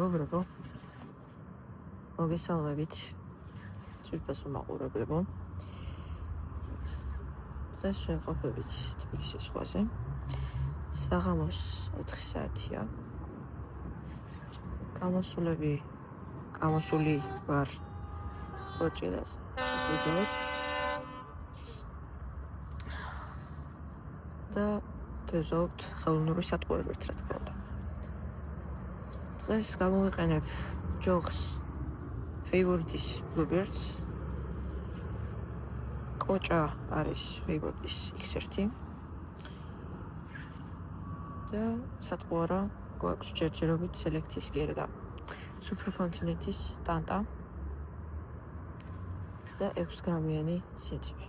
მეგობრებო, მოგესალმებით. ძვირფასო მაყურებლებო. დღეს ვიმყოფებით თბილისის ზღვაზე. საღამოს 4 საათია. გამოსული ვარ ხორჭილას. და ვეზობთ ხელოვნური სატყუებით, რა თქმა უნდა. დღეს გამოვიყენებ ჯოხს Favorite-ის Bluebirds. კოჭა არის Favorite-ის X1. და სატყუარა გვაქვს ჯერჯერობით Select-ის კერდა. Super Continent-ის ტანტა. და 6 გრამიანი სიმძიმე.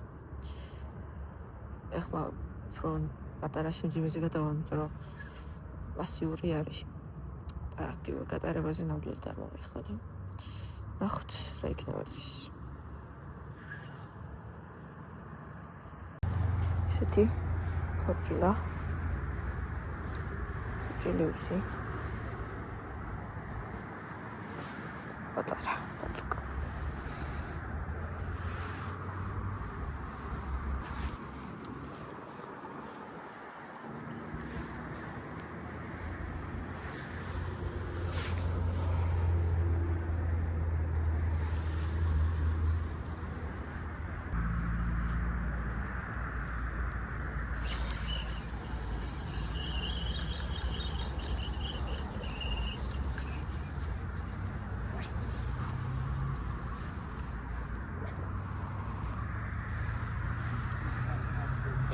ეხლა უფრო პატარა სიმძიმეზე გადავალ, იმიტომ რომ პასიური არის. და აქტიურ გატარებაზე ნამდვილად არ მომეხლა და ნახოთ რა იქნება დღეს. ესეთი ხორჭილა. ჯელეუსი. პატარა პაწუკა.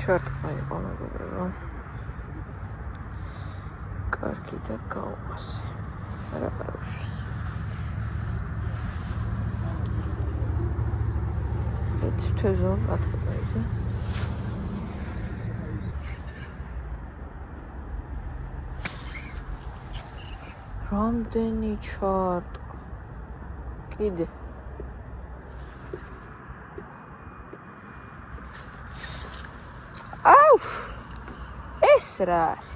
ჩარტყა იყო მეგობრებო. კარგი და გაუმასე. არა პარუშს. ეს თვეზე ატყდა ისე. რამდენი ჩარტყა. კიდე აუ ეს რა არის?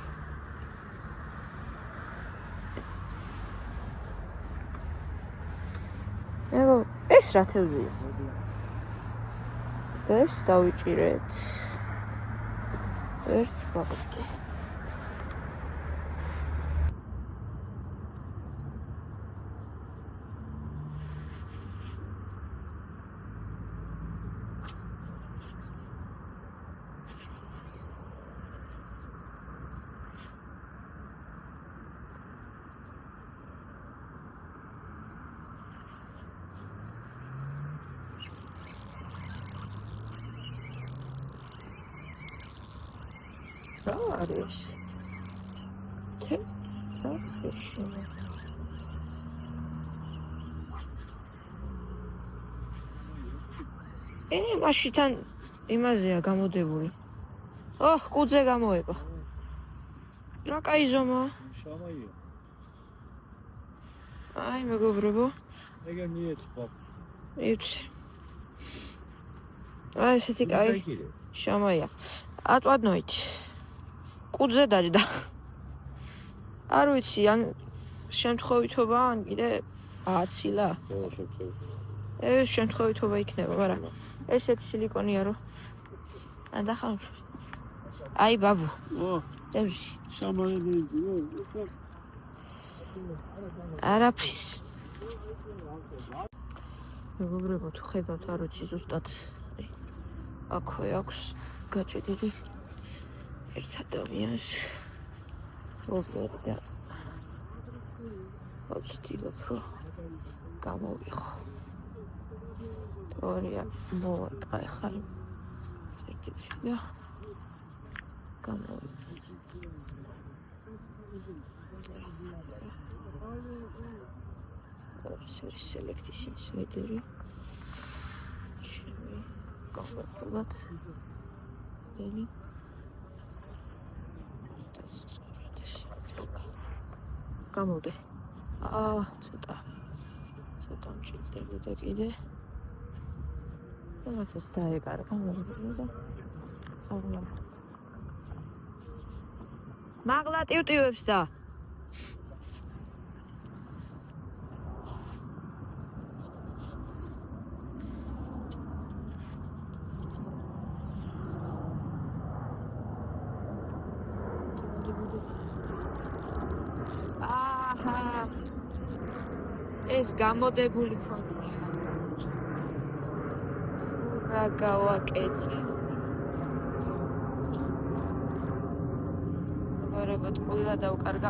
ეს რა თევზია? და ეს დავიჭირეთ. ერთს გავაკეთე. რა არის? რა ხეშია? მაშინთან იმაზეა გამოდებული. კუძე გამოება. რა კაი ზომაა? შამაია. აი მეგობრებო. ეგა მიეცბა. მივცე. აი ესეთი კაი შამაია. ატვადნოით. კუძე დაჯდა. არ ვიცი, ან შემთხვევითობა, ან კიდე აცილა. ეს შემთხვევითობა იქნება, მაგრამ ესეთი სილიკონია რო. ანდახავ. აი ბაბუ. დევში. შამაია. არაფრის. მეგობრებო, თუ ხედავთ, არ ვიცი ზუსტად. აქვე აქვს გაჭედილი ერთ ადამიანს. ოპერა. ვცდილობ რომ გამოვიხო. თორია მოვარტყა ახლა წერტილში და გამოვიხო. ეს არის Select-ის ინსაიდერი. ჩემი გავაკეთოთ. დენი გამოდე. ცოტა მჭირდებოდა კიდე. რაღაცას დაეკარგა მოგებოდა. მაღლა ტივტივებს და აჰა ეს გამოდებული ქონია რა გავაკეთე მეგობრებო ყველა დავკარგა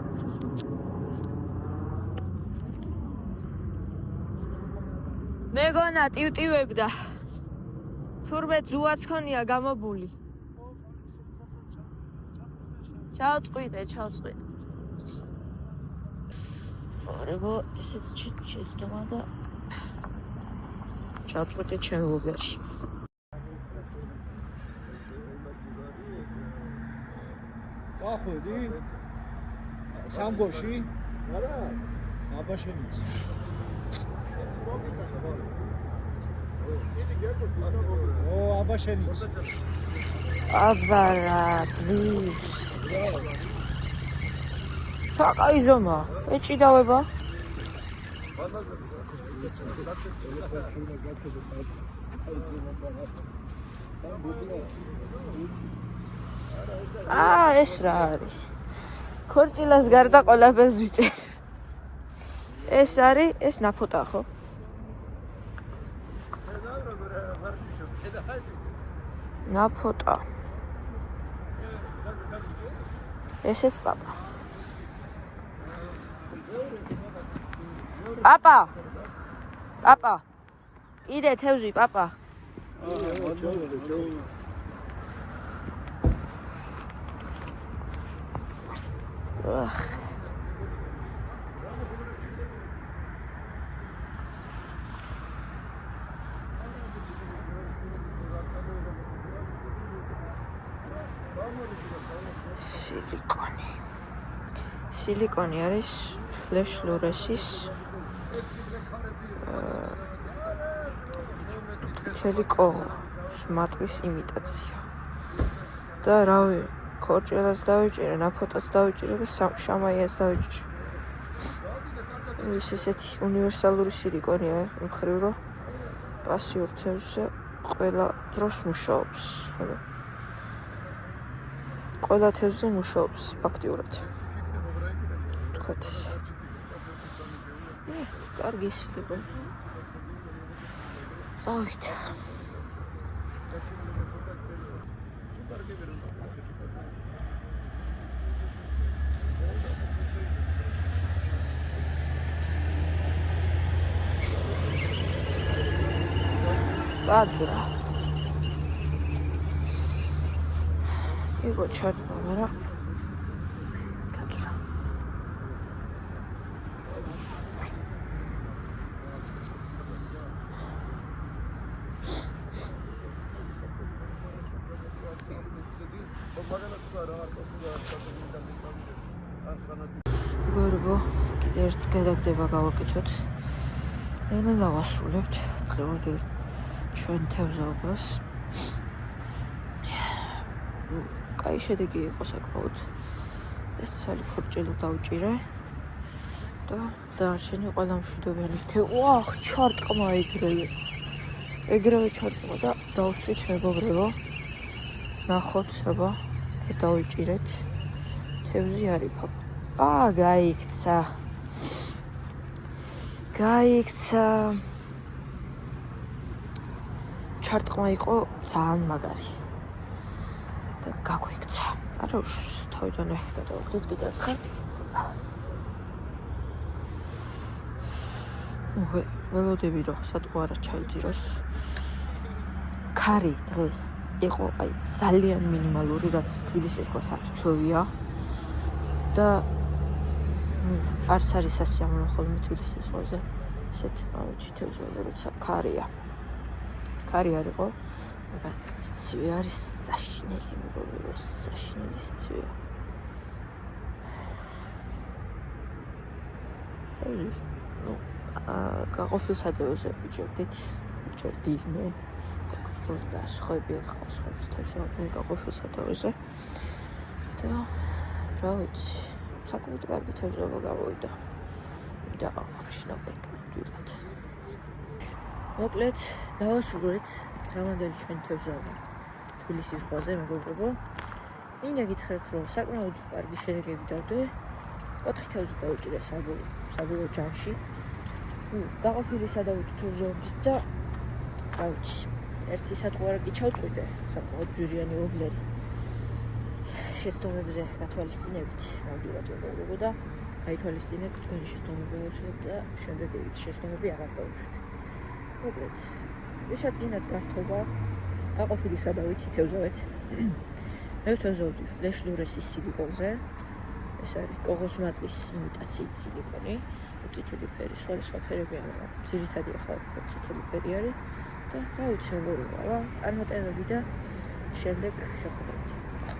მეგონა ტივტივებდა თურმე ძუაც ქონია გამობული ჩავწყვიტე მეგობრებო ესეც შეცდომა და ჩავწყვიტე ჩემ უბერში წახვედი სამგოში არა აბაშენიც ო აბაშენიც აბარატლი ფაკაი ზომა ეჭიდავება ეს რა არის ქორჭილას გარდა ყველაფერს ვიჭერ ეს არის ეს ნაფოტა ხო ნაფოტა ესეც პაპას პაპა კიდე თევზი პაპა სილიკონი არის ფლეშ ლურესის წითელი კოღო მატლის იმიტაცია და რავი ქორჭილას დავიჭირე ნაფოტას დავიჭირე და შამაიას დავიჭირე ის ესეთი უნივერსალური სილიკონია იმ მხრივ რომ პასიურ თევზზე ყველა დროს მუშაობს ყველა თევზზე მუშაობს ფაქტიურად თქვათ ისე კარგი სილიკონი წავით გაძრა იგო ჩარტმა მაგრამ გაძრა გორბო კიდე ერთ გადაგდება გავაკეთოთ ენა დავასრულებთ დღევანდელ ჩვენ თევზაობას კაი შედეგი იყო საკმაოდ ეს ცალი ქორჭილა დავჭირე და დარჩენი ყველა მშვიდობიანი ვაჰ ჩარტყმა ეგრევე ჩარტყმა და დავსვით მეგობრებო ნახოთ აბა დავიჭირეთ თევზი არის გაიქცა ჩარტყმა იყო ძალიან მაგარი და გაგვიქცა არა უშავს თავიდან გადავაგდოთ კიდე ერთხელ ველოდები რომ სადღა არა ჩაიძიროს ქარი დღეს იყო აი ძალიან მინიმალური რაც თბილისის ზღვას არ ჩოვია და არც არის სასიამოვნო ხოლმე თბილისის ზღვაზე ესეთ თევზები როცა ქარია ქარი არ იყო მაგრამ სიცივე არის საშინელი მეგობრებო საშინელი სიცივეა გაყოფილსადეოზე ვიჭერდი მე და სხვები ახავს თევზები გაყოფილსადეოზე და რა ვიცი საკუთარ კარგი თევზობა გამოვიდა და აღნიშნა ბეკნად მოკლედ დავასრულეთ დღევანდელი ჩვენ თევზაობა თბილისის ზღვაზე მეგობრებო მინდა გითხრათ, რომ საკმაოდ კარგი შედეგები დავდე. 4 თევზი დავუჭირე საბოლოო ჯამში. გაყოფილი სადავით თევზებით და რა ვიცი, ერთი სატყუარა კი ჩავწვიდე, საკმაოდ ძვირიანი ობლერი. შეცდომებზე გათვალისწინებით ნამდვილად ვეღებო და გაითვალისწინეთ თქვენი შეცდომები აუცილებლად და შემდეგ ეს შეცდომები აღარ გავუშვით. მოკლედ, ვისაც გინდათ გართობა, გაყოფილი სადავითი თევზავეთ. მე ვთევზავდი ფლეშ ლურესის სილიკონზე. ეს არის კოღოს მატლის იმიტაციით სილიკონი, წითელი ფერი, სხვადასხვა ფერები არა, ძირითადი ახლა წითელი ფერი არის და რა ვიცი როგორია რა, წარმატებები და შემდეგ შეხვედრით.